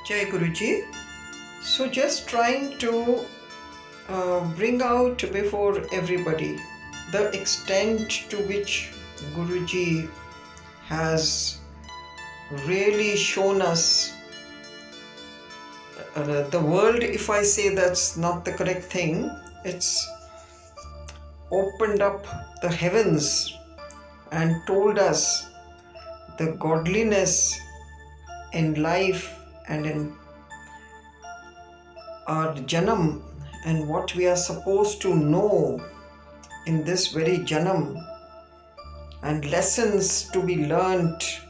Jai Guruji. So just trying to bring out before everybody the extent to which Guruji has really shown us the world. If I say that's not the correct thing, it's opened up the heavens and told us the godliness in life and in our Janam and what we are supposed to know in this very Janam and lessons to be learnt.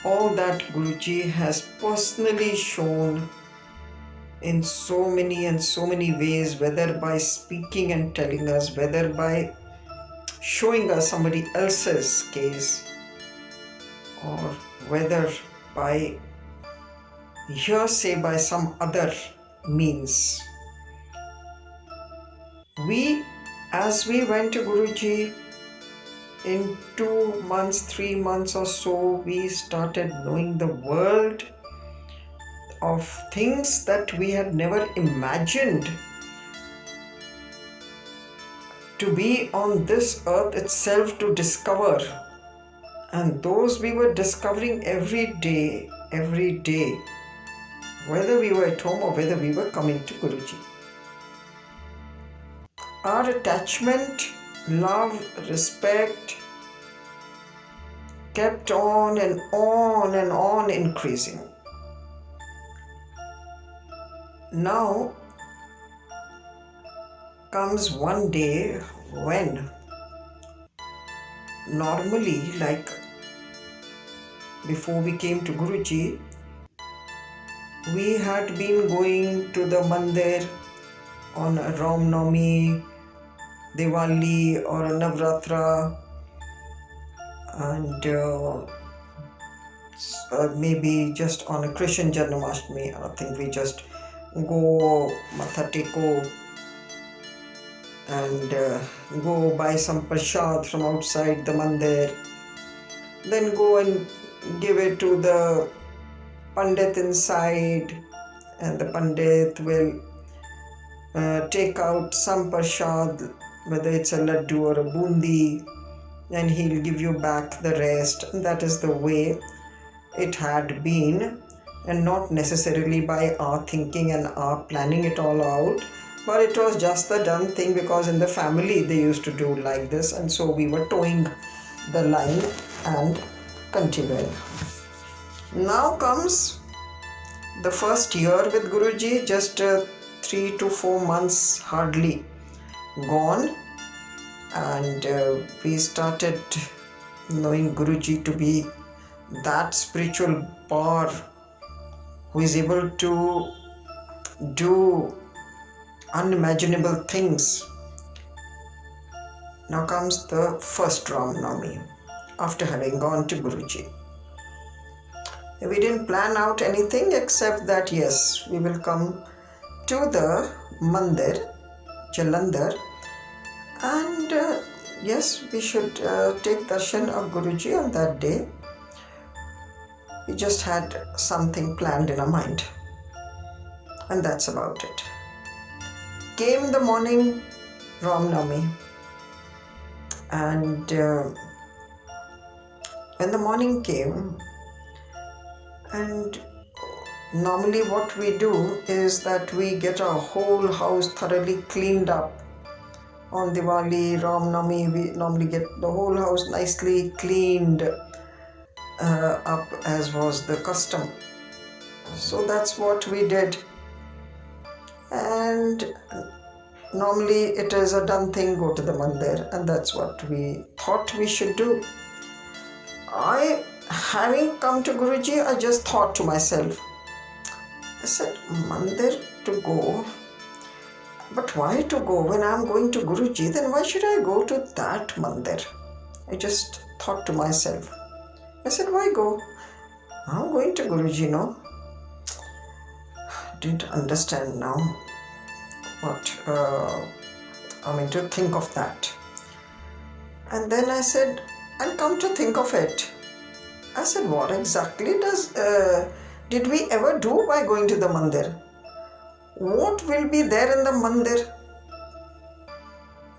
All that Guruji has personally shown in so many ways, whether by speaking and telling us, whether by showing us somebody else's case, or whether by hearsay by some other means. As we went to Guruji, in 2 months, 3 months or so, we started knowing the world of things that we had never imagined to be on this earth itself to discover. And those we were discovering every day, whether we were at home or whether we were coming to Guruji. Our attachment, love, respect kept on and on increasing. Now comes one day when normally, like before we came to Guruji, we had been going to the mandir on Ram Navami, Diwali or a Navratra, and maybe just on a Krishna Janmashtami. I think we just go Matha Teko and go buy some prasad from outside the mandir, then go and give it to the Pandit inside, and the Pandit will take out some prasad, whether it's a laddu or a bundi, and he'll give you back the rest. And that is the way it had been, and not necessarily by our thinking and our planning it all out, but it was just the done thing because in the family they used to do like this, and so we were towing the line and continuing. Now comes the first year with Guruji, just 3 to 4 months hardly gone, and we started knowing Guruji to be that spiritual power who is able to do unimaginable things. Now comes the first Ram Navami after having gone to Guruji. We didn't plan out anything except that yes, we will come to the mandir, Jalandhar, and yes, we should take darshan of Guruji on that day. We just had something planned in our mind, and that's about it. Came the morning Ram Navami, and when the morning came, and normally what we do is that we get our whole house thoroughly cleaned up. On Diwali, Ram Navami, we normally get the whole house nicely cleaned up as was the custom. So that's what we did. And normally it is a done thing, go to the mandir, and that's what we thought we should do. Having come to Guruji, I just thought to myself, I said, mandir to go, but why to go? When I'm going to Guruji, then why should I go to that mandir? I just thought to myself. I said, why go? I'm going to Guruji, no? Didn't understand now what to think of that. And then I said, and come to think of it, I said, what exactly does did we ever do by going to the mandir? What will be there in the mandir?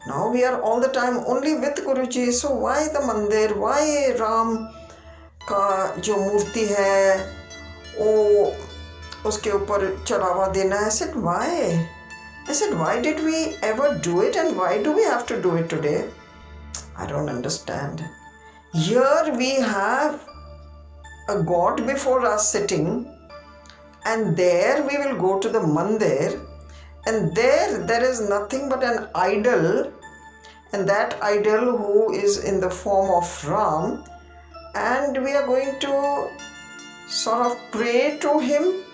Now we are all the time only with Guruji, so why the mandir? Why Ram का जो मूर्ति है वो उसके ऊपर चढ़ावा देना? I said, why? I said, why did we ever do it and why do we have to do it today? I don't understand. Here we have a god before us sitting, and there we will go to the mandir, and there is nothing but an idol, and that idol who is in the form of Ram, and we are going to sort of pray to him.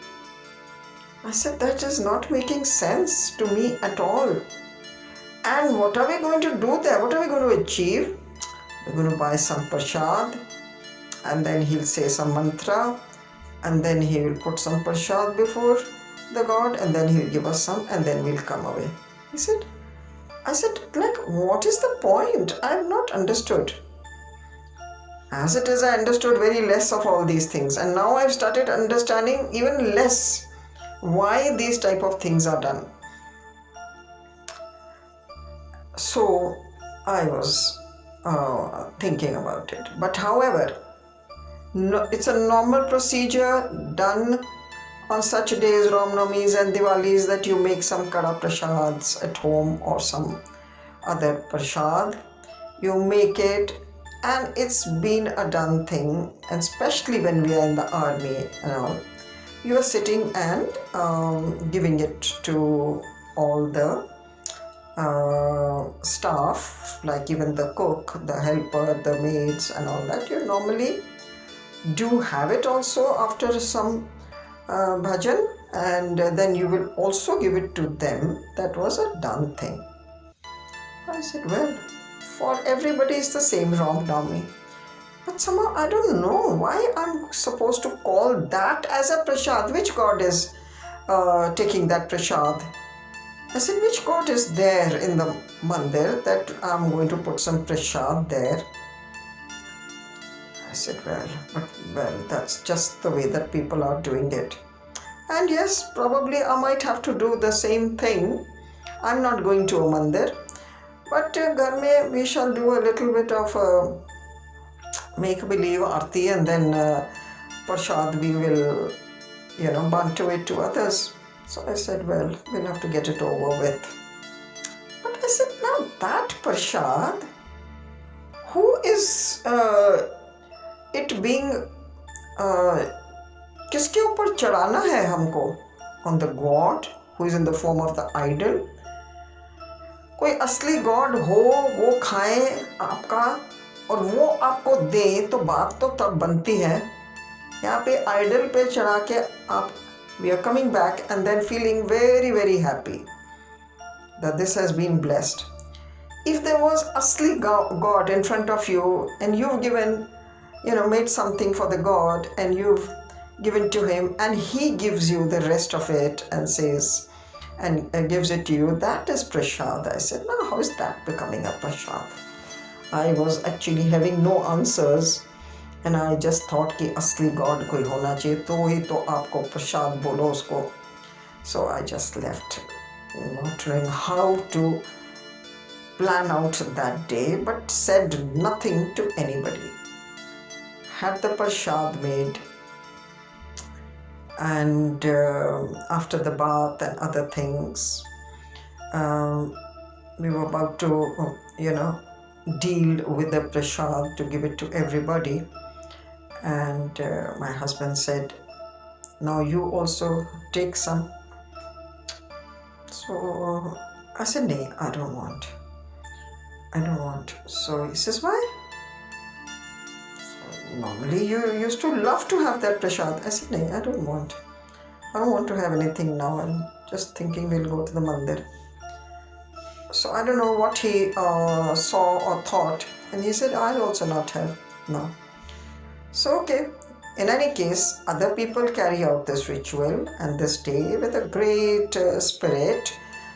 I said, that is not making sense to me at all. And what are we going to do there? What are we going to achieve? We're going to buy some prasad, and then he'll say some mantra, and then he will put some prasad before the god, and then he'll give us some, and then we'll come away. I said, like, what is the point? I have not understood. As it is, I understood very less of all these things, and now I've started understanding even less why these type of things are done. So I was thinking about it. But however, it's a normal procedure done on such days, Ram Navamis and Diwalis, that you make some kada prasads at home or some other prasad. You make it, and it's been a done thing, and especially when we are in the army and all. You are sitting and giving it to all the staff, like even the cook, the helper, the maids and all that. You normally do have it also after some bhajan, and then you will also give it to them. That was a done thing. I said, well, for everybody it's the same Ram Navami. But somehow I don't know why I'm supposed to call that as a prasad. Which god is taking that prasad? I said, which god is there in the mandir that I'm going to put some prasad there? I said, well, that's just the way that people are doing it. And yes, probably I might have to do the same thing. I'm not going to a mandir, but ghar mein we shall do a little bit of make-believe aarti, and then prasad we will, bant to it to others. So I said, well, we'll have to get it over with. But I said, now that prasad, who is it being, किसके ऊपर चढ़ाना है हमको? On the god who is in the form of the idol? कोई असली God हो, वो खाए आपका और वो आपको दे, तो बात तो तब बनती है. यहाँ पे आइडल पे चढ़ा के आप, we are coming back and then feeling very, very happy that this has been blessed. If there was asli God in front of you and you've given, made something for the God and you've given to him and he gives you the rest of it and says, and gives it to you, that is prasad. I said, now how is that becoming a prasad? I was actually having no answers, and I just thought कि असली God कोई होना चाहिए, तो ही तो आपको प्रसाद बोलो उसको. So I just left, not knowing how to plan out that day, but said nothing to anybody. Had the prasad made, and after the bath and other things, we were about to, deal with the prasad to give it to everybody. And my husband said, now you also take some. So I said, no, I don't want. So he says, why? So, normally you used to love to have that prasad. I said, no, I don't want. I don't want to have anything now. I'm just thinking we'll go to the mandir. So I don't know what he saw or thought, and he said, I'll also not have now. So okay, in any case, other people carry out this ritual and this day with a great spirit,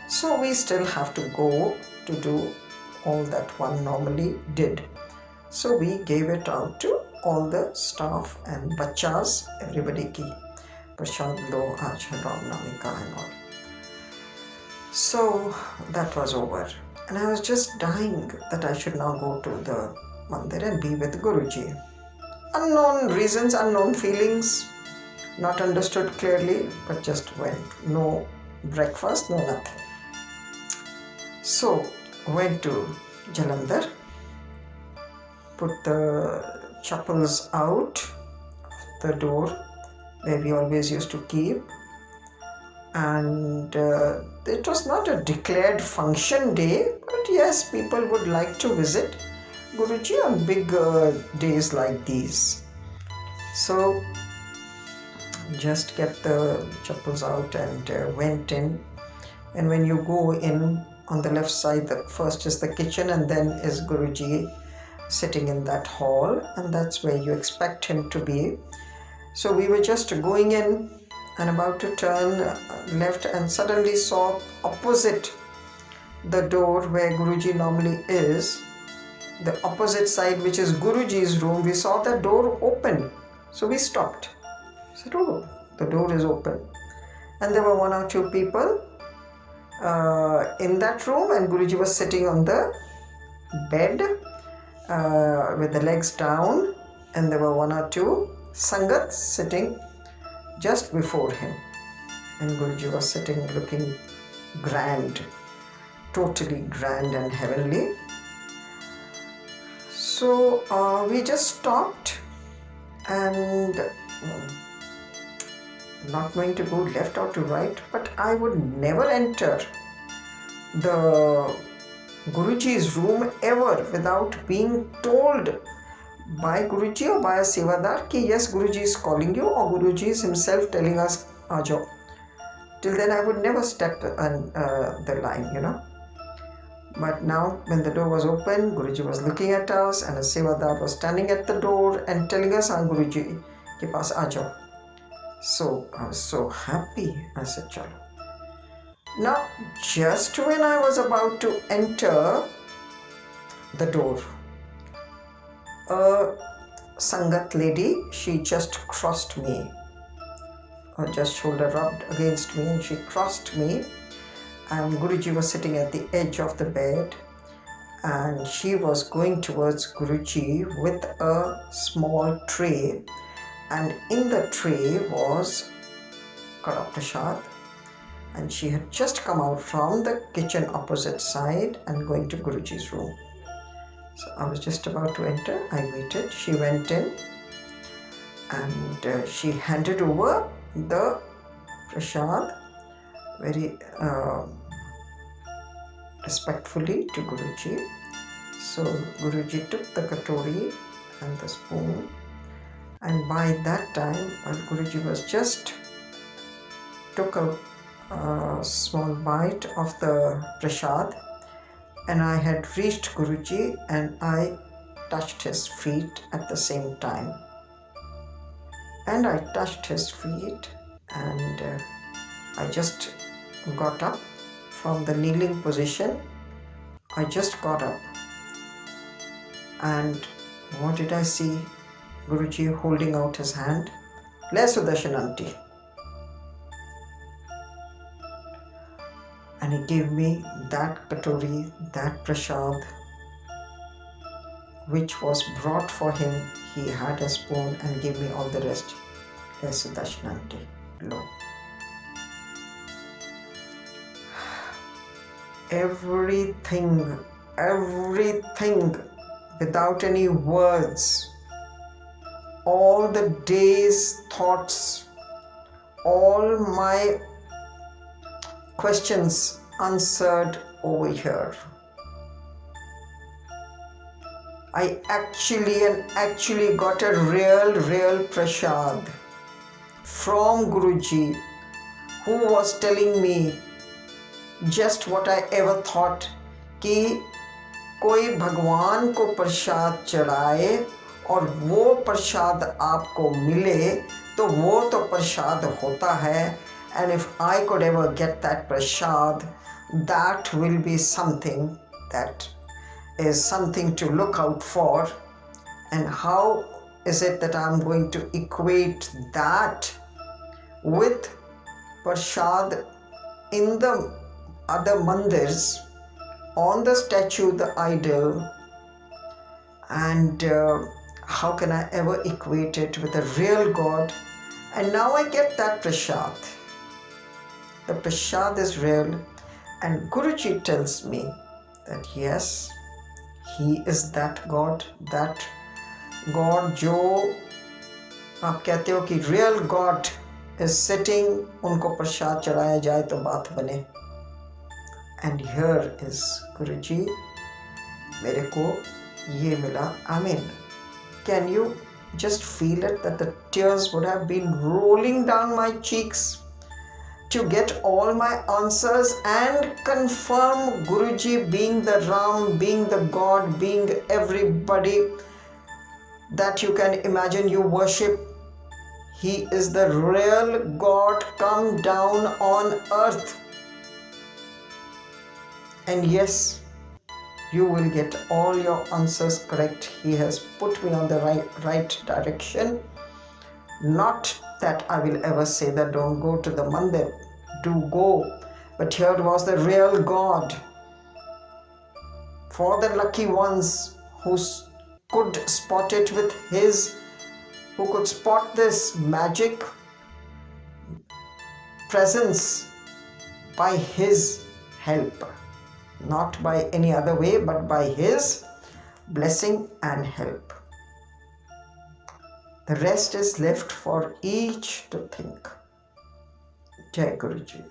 so we still have to go to do all that one normally did. So we gave it out to all the staff and bachas, everybody ki. prasad lo aaj Ram Nami ka and all. So that was over, and I was just dying that I should now go to the mandir and be with Guruji. Unknown reasons, unknown feelings, not understood clearly, but just went. No breakfast, no nothing. So went to Jalandhar, put the chappals out of the door where we always used to keep, and it was not a declared function day, but yes, people would like to visit Guruji on big days like these. So just kept the chappals out and went in. And when you go in, on the left side, the first is the kitchen, and then is Guruji sitting in that hall, and that's where you expect him to be. So we were just going in and about to turn left, and suddenly saw opposite the door where Guruji normally is, the opposite side, which is Guruji's room, we saw the door open. So we stopped. Said, oh, the door is open. And there were one or two people in that room, and Guruji was sitting on the bed with the legs down, and there were one or two Sangats sitting just before him. And Guruji was sitting looking grand, totally grand and heavenly. So we just stopped, and not going to go left or to right, but I would never enter the Guruji's room ever without being told by Guruji or by a sevadar ki yes, Guruji is calling you, or Guruji is himself telling us aajo. Till then I would never step on the line, But now when the door was open, Guruji was looking at us, and a sevadar was standing at the door and telling us, Guruji ke paas aajo. So I was so happy. I said, chalo. Now, just when I was about to enter the door, a Sangat lady, she just crossed me. Her just shoulder rubbed against me, and she crossed me. And Guruji was sitting at the edge of the bed, and she was going towards Guruji with a small tray, and in the tray was Kada Prasad, and she had just come out from the kitchen opposite side and going to Guruji's room. So I was just about to enter. I waited. She went in, and she handed over the prasad very respectfully to Guruji. So Guruji took the katori and the spoon, and by that time Guruji was just took a small bite of the prasad, and I had reached Guruji and I touched his feet at the same time. And I touched his feet, and I just got up from the kneeling position. I just got up, and what did I see? Guruji holding out his hand. Le Sudarshananti. And he gave me that katori, that prasad, which was brought for him. He had a spoon and gave me all the rest. Le Sudarshananti. Lo. Everything, without any words, all the day's thoughts, all my questions answered over here. I actually got a real prasad from Guruji, who was telling me just what I ever thought, कि कोई भगवान को प्रसाद चढ़ाए और वो प्रसाद आपको मिले तो वो तो प्रसाद होता है, and if I could ever get that prasad, that will be something that is something to look out for. And how is it that I'm going to equate that with prasad in the other mandirs, on the statue, the idol, and how can I ever equate it with a real God? And now I get that prasad. The prasad is real, and Guruji tells me that yes, he is that God जो आप कहते हो कि real God is sitting, उनको प्रसाद चढ़ाया जाए तो बात बने. And here is Guruji, मेरे को ये मिला. I mean, can you just feel it that the tears would have been rolling down my cheeks to get all my answers and confirm Guruji being the Ram, being the God, being everybody that you can imagine you worship. He is the real God come down on earth. And yes, you will get all your answers correct. He has put me on the right direction. Not that I will ever say that don't go to the mandir. Do go. But here was the real God. For the lucky ones who could spot it with his, who could spot this magic presence by his help. Not by any other way, but by his blessing and help. The rest is left for each to think. Jai Guruji.